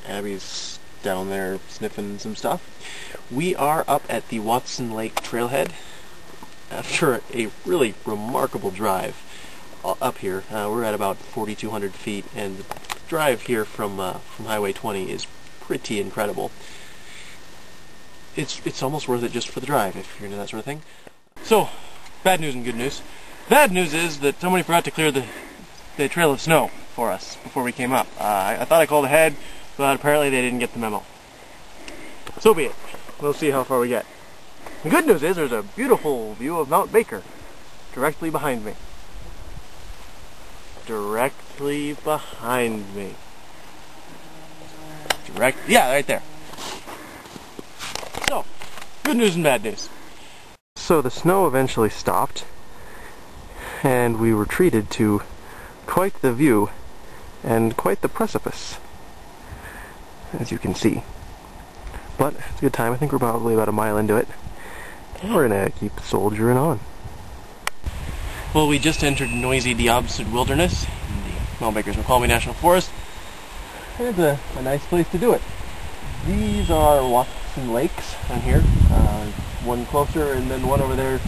Abby's down there sniffing some stuff. We are up at the Watson Lake trailhead after a really remarkable drive up here. We're at about 4,200 feet, and the drive here from Highway 20 is pretty incredible. It's almost worth it just for the drive, if you're into that sort of thing. So, bad news and good news. Bad news is that somebody forgot to clear the trail of snow for us before we came up. I thought I called ahead, but apparently they didn't get the memo. So be it. We'll see how far we get. The good news is there's a beautiful view of Mount Baker directly behind me. Directly behind me. Yeah, right there. So, good news and bad news. So the snow eventually stopped, and we were treated to quite the view and quite the precipice, as you can see. But it's a good time. I think we're probably about a mile into it, and we're gonna keep soldiering on. Well, we just entered Noisy-Diobsud Wilderness in the Mount Baker's McCalmy National Forest. It's a nice place to do it. These are Watson Lakes on here. One closer and then one over there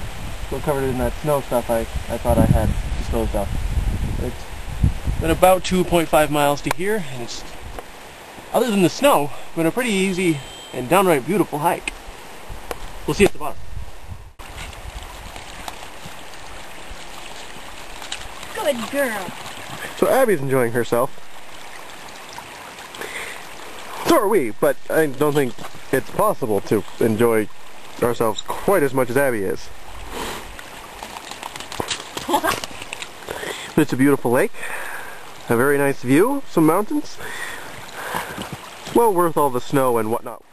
still covered in that snow stuff I thought I had disposed of. It's been about 2.5 miles to here, and it's, other than the snow, been a pretty easy and downright beautiful hike. We'll see you at the bottom. Good girl. So Abby's enjoying herself. So are we, but I don't think it's possible to enjoy ourselves quite as much as Abby is. But it's a beautiful lake, a very nice view, some mountains. Well worth all the snow and whatnot.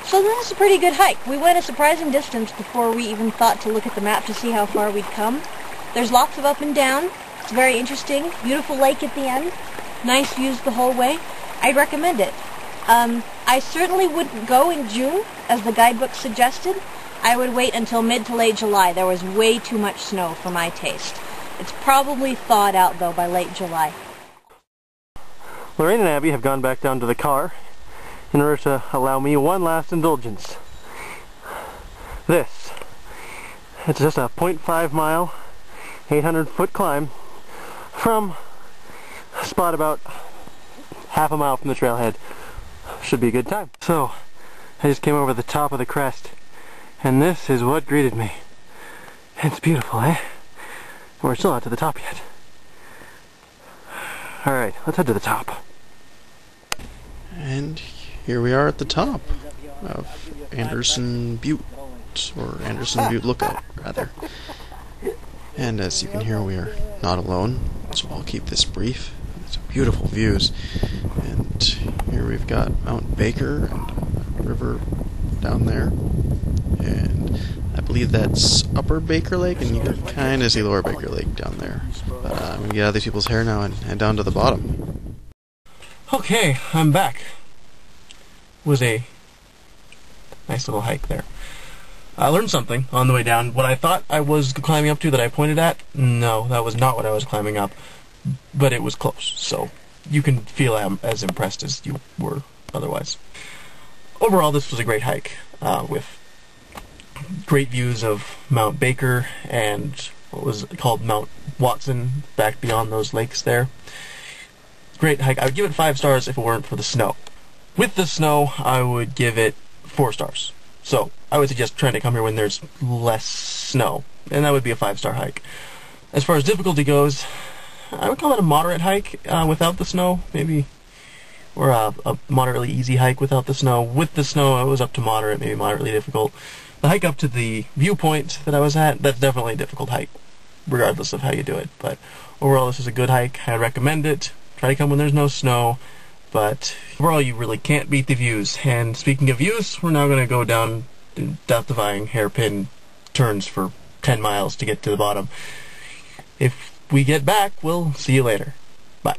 So this is a pretty good hike. We went a surprising distance before we even thought to look at the map to see how far we'd come. There's lots of up and down. It's very interesting. Beautiful lake at the end. Nice views the whole way. I'd recommend it. I certainly wouldn't go in June, as the guidebook suggested. I would wait until mid to late July. There was way too much snow for my taste. It's probably thawed out, though, by late July. Lorraine and Abby have gone back down to the car in order to allow me one last indulgence. This. It's just a 0.5 mile, 800-foot climb from a spot about half a mile from the trailhead. Should be a good time. So, I just came over the top of the crest, and this is what greeted me. It's beautiful, eh? And we're still not to the top yet. Alright, let's head to the top. And here we are at the top of Anderson Butte, or Anderson Butte Lookout, rather. And as you can hear, we are not alone, so I'll keep this brief. It's beautiful views, and here we've got Mount Baker and a river down there, and I believe that's Upper Baker Lake, and you can kind of see Lower Baker Lake down there. But I'm going to get out of these people's hair now and head down to the bottom. Okay, I'm back. It was a nice little hike there. I learned something on the way down. What I thought I was climbing up to that I pointed at, no, that was not what I was climbing up. But it was close, so you can feel as impressed as you were otherwise. Overall, this was a great hike, with great views of Mount Baker and what was called Mount Watson back beyond those lakes there. Great hike. I would give it 5 stars if it weren't for the snow. With the snow, I would give it 4 stars. So, I would suggest trying to come here when there's less snow, and that would be a 5-star hike. As far as difficulty goes, I would call it a moderate hike without the snow, maybe, or a moderately easy hike without the snow. With the snow, it was up to moderate, maybe moderately difficult. The hike up to the viewpoint that I was at, that's definitely a difficult hike, regardless of how you do it. But overall, this is a good hike. I recommend it. Try to come when there's no snow, but overall, you really can't beat the views. And speaking of views, we're now going to go down death-defying hairpin turns for 10 miles to get to the bottom. If we get back, we'll see you later. Bye.